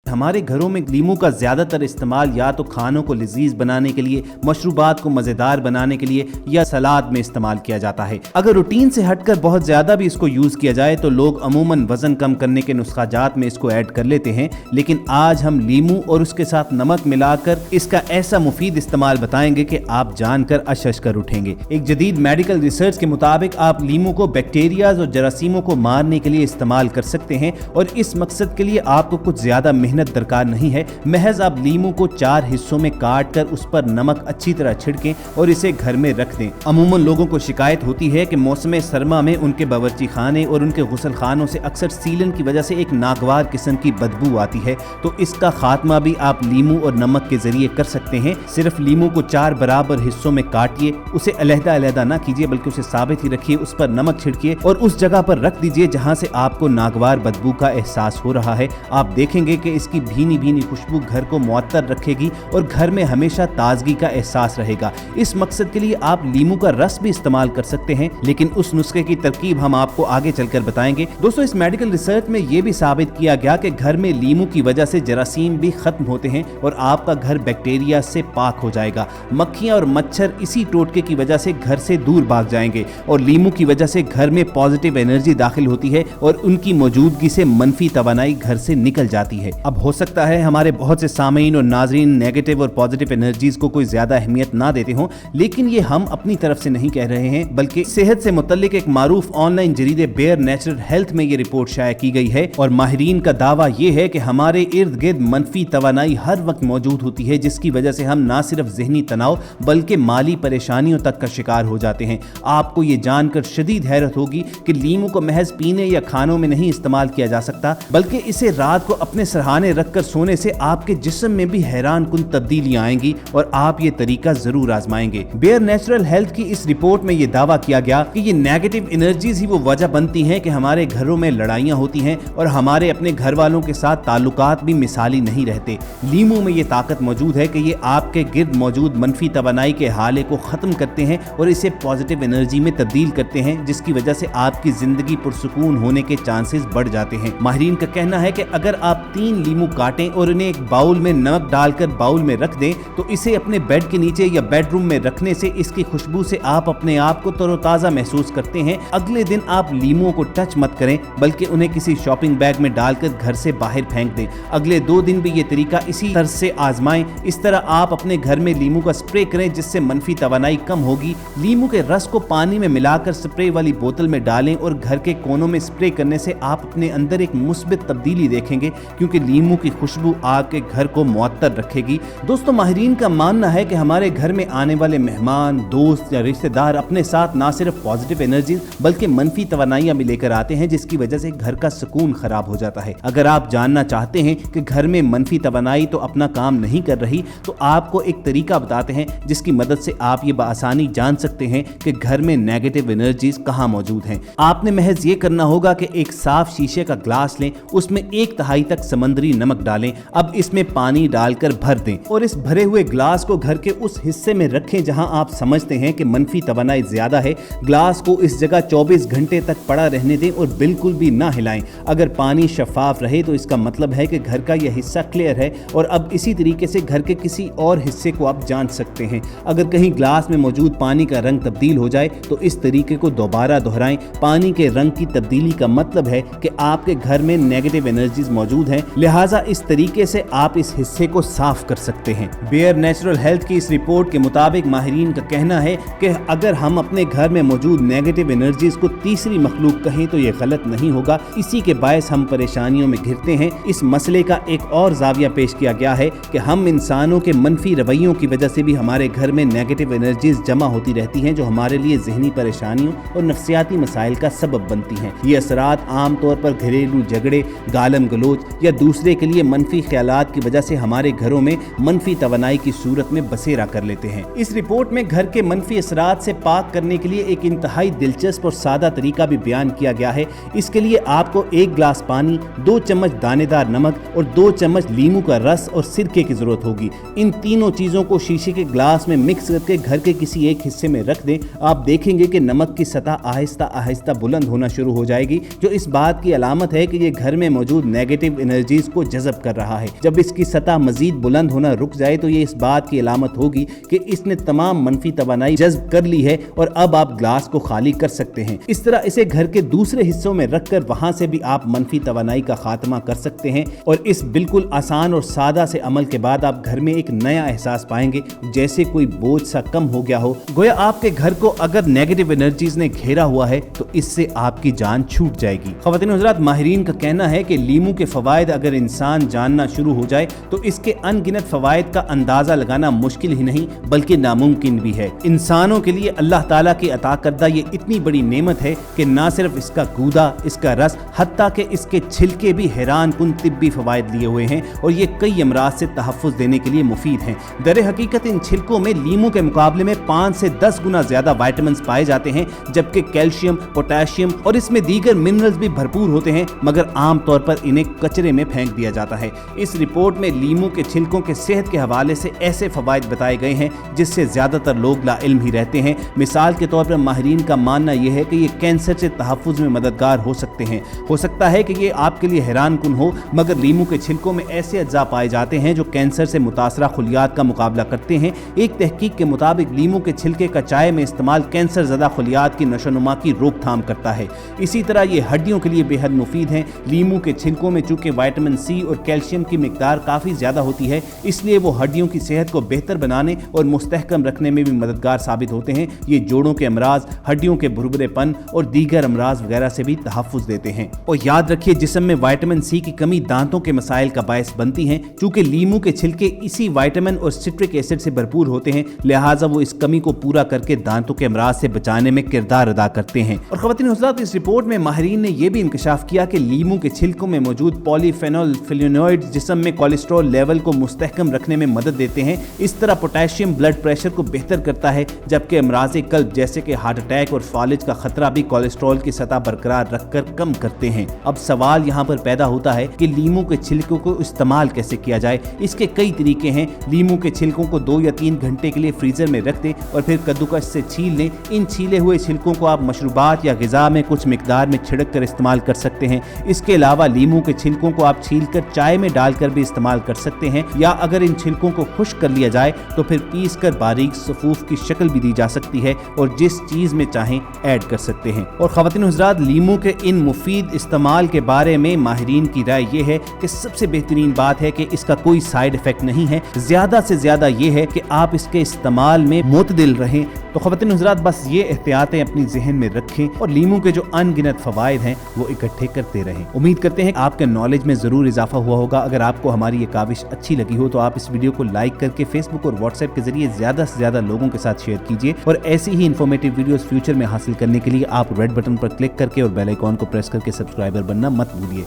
हमारे घरों में लीमू का ज़्यादातर इस्तेमाल या तो खानों को लजीज बनाने के लिए, मशरूबात को मज़ेदार बनाने के लिए या सलाद में इस्तेमाल किया जाता है। अगर रूटीन से हटकर बहुत ज़्यादा भी इसको यूज़ किया जाए तो लोग अमूमन वज़न कम करने के नुस्खाजात में इसको ऐड कर लेते हैं, लेकिन आज हम लीमू और उसके साथ नमक मिलाकर इसका ऐसा मुफीद इस्तेमाल बताएंगे कि आप जानकर अशश कर उठेंगे। एक जदीद मेडिकल रिसर्च के मुताबिक आप लीमू को बैक्टीरियाज और जरासीमों को मारने के लिए इस्तेमाल कर सकते हैं और इस मकसद के लिए आपको कुछ ज़्यादा मेहनत दरकार नहीं है। महज आप लीमू को 4 हिस्सों में काट कर उस पर नमक अच्छी तरह छिड़कें और इसे घर में रख दें। अमूमन लोगों को शिकायत होती है कि मौसम सरमा में उनके बावर्ची खाने और उनके गुसल खानों से अक्सर सीलन की वजह से एक नागवार किस्म की बदबू आती है, तो इसका खात्मा भी आप लीमू और नमक के जरिए कर सकते हैं। सिर्फ लीमू को 4 बराबर हिस्सों में काटिए, उसे अलहदा ना कीजिए बल्कि उसे साबित ही रखिए, उस पर नमक छिड़किए और उस जगह पर रख दीजिए जहां से आपको नागवार बदबू का एहसास हो रहा है। आप देखेंगे कि इसकी भीनी भीनी खुशबू घर को मुअत्तर रखेगी और घर में हमेशा ताजगी का एहसास रहेगा। इस मकसद के लिए आप लीमू का रस भी इस्तेमाल कर सकते हैं, लेकिन उस नुस्खे की तरकीब हम आपको आगे चलकर बताएंगे। दोस्तों, इस मेडिकल रिसर्च में यह भी साबित किया गया कि घर में लीमू की वजह से जरासीम भी खत्म होते हैं और आपका घर बैक्टीरिया से पाक हो जाएगा। मक्खियां और मच्छर इसी टोटके की वजह से घर से दूर भाग जाएंगे और लीमू की वजह से घर में पॉजिटिव एनर्जी दाखिल होती है और उनकी मौजूदगी से मनफी तवानाई घर से निकल जाती है। अब हो सकता है हमारे बहुत से सामीन और नाजरीन नेगेटिव और पॉजिटिव एनर्जीज को कोई ज्यादा अहमियत ना देते हों, लेकिन ये हम अपनी तरफ से नहीं कह रहे हैं, बल्कि सेहत से मुतल्लिक एक मारूफ ऑनलाइन जरीदे बेयर नेचुरल हेल्थ में ये रिपोर्ट शाया की गई है और माहिरीन का दावा ये है कि हमारे इर्द गिर्द मनफी तवानाई हर वक्त मौजूद होती है, जिसकी वजह से हम ना सिर्फ जहनी तनाव बल्कि माली परेशानियों तक का शिकार हो जाते हैं। आपको ये जानकर शदीद हैरत होगी कि लीमू को महज पीने या खानों में नहीं इस्तेमाल किया जा सकता, बल्कि इसे रात को अपने सरहाने रखकर सोने से आपके जिस्म में भी हैरान कुन तब्दीलियां आएंगी और आप ये तरीका जरूर आजमाएंगे। बेयर नेचुरल हेल्थ की इस रिपोर्ट में ये दावा किया गया कि ये नेगेटिव एनर्जीज ही वो वजह बनती हैं कि हमारे घरों में लड़ाइयां होती हैं और हमारे अपने घर वालों के साथ ताल्लुकात भी मिसाली नहीं रहते। लीमू में ये ताकत मौजूद है कि ये आपके गिर्द मौजूद मनफी तवानाई के हाले को खत्म करते हैं और इसे पॉजिटिव एनर्जी में तब्दील करते हैं, जिसकी वजह से आपकी जिंदगी पुरसुकून होने के चांसेस बढ़ जाते हैं। माहिरीन का कहना है कि अगर आप 3 लीमू काटें और उन्हें एक बाउल में नमक डालकर बाउल में रख दें तो इसे अपने बेड के नीचे या बेडरूम में रखने से इसकी खुशबू से आप अपने आप को तरोताजा महसूस करते हैं। अगले दिन आप लीमुओं को टच मत करें बल्कि उन्हें किसी शॉपिंग बैग में डालकर घर से बाहर फेंक दें। अगले 2 दिन भी ये तरीका इसी तरह से आजमाएं। इस तरह आप अपने घर में लीमू का स्प्रे करें जिससे मनफी तवानाई कम होगी। लीमू के रस को पानी में मिलाकर स्प्रे वाली बोतल में डालें और घर के कोनों में स्प्रे करने से आप अपने अंदर एक मुस्बित तब्दीली देखेंगे, क्योंकि लीमू की खुशबू आपके घर को मुअत्तर रखेगी। दोस्तों, माहिरीन का मानना है कि हमारे घर में आने वाले मेहमान, दोस्त या रिश्तेदार अपने साथ ना सिर्फ पॉजिटिव एनर्जी बल्कि मनफी तवानाइयां भी लेकर आते हैं, जिसकी वजह से घर का सुकून खराब हो जाता है। अगर आप जानना चाहते हैं कि घर में मनफी तवानाई तो अपना काम नहीं कर रही, तो आपको एक तरीका बताते हैं जिसकी मदद से आप ये बआसानी जान सकते हैं कि घर में नेगेटिव एनर्जीज कहाँ मौजूद हैं। आपने महज ये करना होगा कि एक साफ शीशे का ग्लास लें, उसमें 1/3 तक समंदरी नमक डालें। अब इसमें पानी डालकर भर दें और इस भरे हुए ग्लास को घर के उस हिस्से में रखें जहां आप समझते हैं कि मनफी तवानाई ज्यादा है। ग्लास को इस जगह 24 घंटे तक पड़ा रहने दें और बिल्कुल भी ना हिलाएं। अगर पानी शफाफ रहे तो इसका मतलब है कि घर का यह हिस्सा क्लियर है और अब इसी तरीके से घर के किसी और हिस्से को आप जान सकते हैं। अगर कहीं ग्लास में मौजूद पानी का रंग तब्दील हो जाए तो इस तरीके को दोबारा दोहराएं। पानी के रंग की तब्दीली का मतलब है कि आपके घर में नेगेटिव एनर्जीज मौजूद हैं, लिहाजा इस तरीके से आप इस हिस्से को साफ कर सकते हैं। बेयर नेचुरल हेल्थ की इस रिपोर्ट के मुताबिक माहिरीन का कहना है कि अगर हम अपने घर में मौजूद नेगेटिव एनर्जीज को तीसरी मखलूक कहें तो ये गलत नहीं होगा। इसी के बायस हम परेशानियों में घिरते हैं। इस मसले का एक और जाविया पेश किया गया है कि हम इंसानों के मनफी रवैयों की वजह से भी हमारे घर में नेगेटिव एनर्जीज जमा होती रहती हैं, जो हमारे लिए जहनी परेशानियों और नफ्सियाती मसाइल का सबब बनती हैं। ये असरात आम तौर पर घरेलू झगड़े, गालम गलोच या दूसरे के लिए मनफी ख्यालात की वजह से हमारे घरों में मनफी तवानाई की सूरत में बसेरा कर लेते हैं। इस रिपोर्ट में घर के मनफी असरात से पाक करने के लिए एक इंतहाई दिलचस्प और सादा तरीका भी बयान किया गया है। इसके लिए आपको 1 गिलास पानी, 2 चम्मच दानेदार नमक और 2 चम्मच लीमू का रस और सिरके की जरूरत होगी। इन तीनों चीजों को शीशे के ग्लास में मिक्स करके घर के किसी एक हिस्से में रख दें। आप देखेंगे कि नमक की सतह आहिस्ता आहिस्ता बुलंद होना शुरू हो जाएगी, जो इस बात की अलामत है कि ये घर में मौजूद नेगेटिव एनर्जीज को को जज़ब कर रहा है। जब इसकी सतह मजीद बुलंद होना रुक जाए तो ये इस बात की अलामत होगी कि इसने तमाम मनफी तवानाई जज्ब कर ली है और अब आप ग्लास को खाली कर सकते हैं। इस तरह इसे घर के दूसरे हिस्सों में रखकर वहां से भी आप मनफी तवानाई का खात्मा कर सकते हैं और इस बिल्कुल आसान और सादा से अमल के बाद आप घर में एक नया एहसास पाएंगे, जैसे कोई बोझ सा कम हो गया हो। गोया आपके घर को अगर नेगेटिव एनर्जीज ने घेरा हुआ है तो इससे आपकी जान छूट जाएगी। ख़वातीन हज़रात, माहिरीन का कहना है कि लीमू के फवायद अगर इंसान जानना शुरू हो जाए तो इसके अनगिनत फवायद का अंदाजा लगाना मुश्किल ही नहीं बल्कि नामुमकिन भी है। इंसानों के लिए अल्लाह ताला की अता करदा ये इतनी बड़ी नेमत है कि ना सिर्फ इसका गूदा, इसका रस, हत्ता कि इसके छिलके भी हैरान कुन तिब्बी फवायद लिए हुए हैं और ये कई अमराज से तहफ़्फ़ुज़ देने के लिए मुफीद हैं। दर हकीकत इन छिलकों में लीमू के मुकाबले में 5 से 10 गुना ज्यादा विटामिन पाए जाते हैं, जबकि कैल्शियम, पोटेशियम और इसमें दीगर मिनरल्स भी भरपूर होते हैं, मगर आम तौर पर इन्हें कचरे में फेंक दिया जाता है। इस रिपोर्ट में लीमू के छिलकों के सेहत के हवाले से ऐसे फवायद बताए गए हैं जिससे ज्यादातर लोग लाइल्म ही रहते हैं। मिसाल के तौर पर माहिरीन का मानना यह है कि ये कैंसर से तहफ़्फ़ुज़ में मददगार हो सकते हैं। हो सकता है कि ये आपके लिए हैरान कुन हो, मगर लीमू के छिलकों में ऐसे अज्जा पाए जाते हैं जो कैंसर से मुतासरा खुलियात का मुकाबला करते हैं। एक तहकीक के मुताबिक लीमू के छिलके का चाय में इस्तेमाल कैंसर ज़दा खुलियात की नशोनुमा की रोकथाम करता है। इसी तरह ये हड्डियों के लिए बेहद मुफीद हैं। लीमू के छिलकों में चूँकि विटामिन सी और कैल्शियम की मिकदार काफ़ी ज़्यादा होती है, इसलिए वो हड्डियों की सेहत को बेहतर बनाने और मुस्तहकम रखने में भी मददगार साबित होते हैं। ये जोड़ों के अमराज, हड्डियों के भुरभुरेपन और दीगर अमराज वगैरह से भी तहफ़्फ़ुज़ देते हैं। और याद रखिए, जिस्म में विटामिन सी की कमी दांतों के मसाइल का बायस बनती हैं। चूँकि लीमू के छिलके इसी विटामिन और सिट्रिक एसिड से भरपूर होते हैं, लिहाजा वो इस कमी को पूरा करके दांतों के अमराज से बचाने में किरदार अदा करते हैं। और ख़वातीन हज़रात, इस रिपोर्ट में माहिरीन ने यह भी इंकशाफ किया कि लीमू के छिलकों में मौजूद पॉलीफेनॉल फ्लेवोनॉइड्स जिस्म में कोलेस्ट्रॉल लेवल को मुस्तहकम रखने में मदद देते हैं। इस तरह पोटेशियम ब्लड प्रेशर को बेहतर करता है, जबकि अमराज़े कल्ब जैसे कि हार्ट अटैक और फालिज का खतरा भी कोलेस्ट्रॉल की सतह बरकरार रखकर कम करते हैं। अब सवाल यहाँ पर पैदा होता है कि लीमू के छिलकों को इस्तेमाल कैसे किया जाए। इसके कई तरीके हैं। लीमू के छिलकों को 2 या 3 घंटे के लिए फ्रीजर में रख दें और फिर कद्दूकस से छील लें। इन छीले हुए छिलकों को आप मशरूबात या ग़िज़ा में कुछ मिकदार में छिड़क कर इस्तेमाल कर सकते हैं। इसके अलावा लीमू के छिलकों को आप छील कर चाय में डालकर भी इस्तेमाल कर सकते हैं, या अगर इन छिलकों को खुश्क कर लिया जाए तो फिर पीस कर बारीक सफ़ूफ की शक्ल भी दी जा सकती है और जिस चीज़ में चाहें ऐड कर सकते हैं। और ख़वातीन हज़रात, लीमू के इन मुफीद इस्तेमाल के बारे में माहिरीन की राय ये है कि सबसे बेहतरीन बात है कि इसका कोई साइड इफेक्ट नहीं है। ज़्यादा से ज़्यादा ये है कि आप इसके इस्तेमाल में मुतदिल रहें। तो ख़वातीन हज़रात, बस ये एहतियातें अपनी जहन में रखें और लीमू के जो अनगिनत फ़वाइद हैं वो इकट्ठे करते रहें। उम्मीद करते हैं आपके नॉलेज में ज़रूर इजाफा हुआ होगा। अगर आपको हमारी ये काविश अच्छी लगी हो तो आप इस वीडियो को लाइक करके फेसबुक और व्हाट्सएप के जरिए ज़्यादा से ज़्यादा लोगों के साथ शेयर कीजिए। और ऐसी ही इन्फॉर्मेटिव वीडियोस फ्यूचर में हासिल करने के लिए आप रेड बटन पर क्लिक करके और बेल आइकॉन को प्रेस करके सब्सक्राइबर बनना मत भूलिए।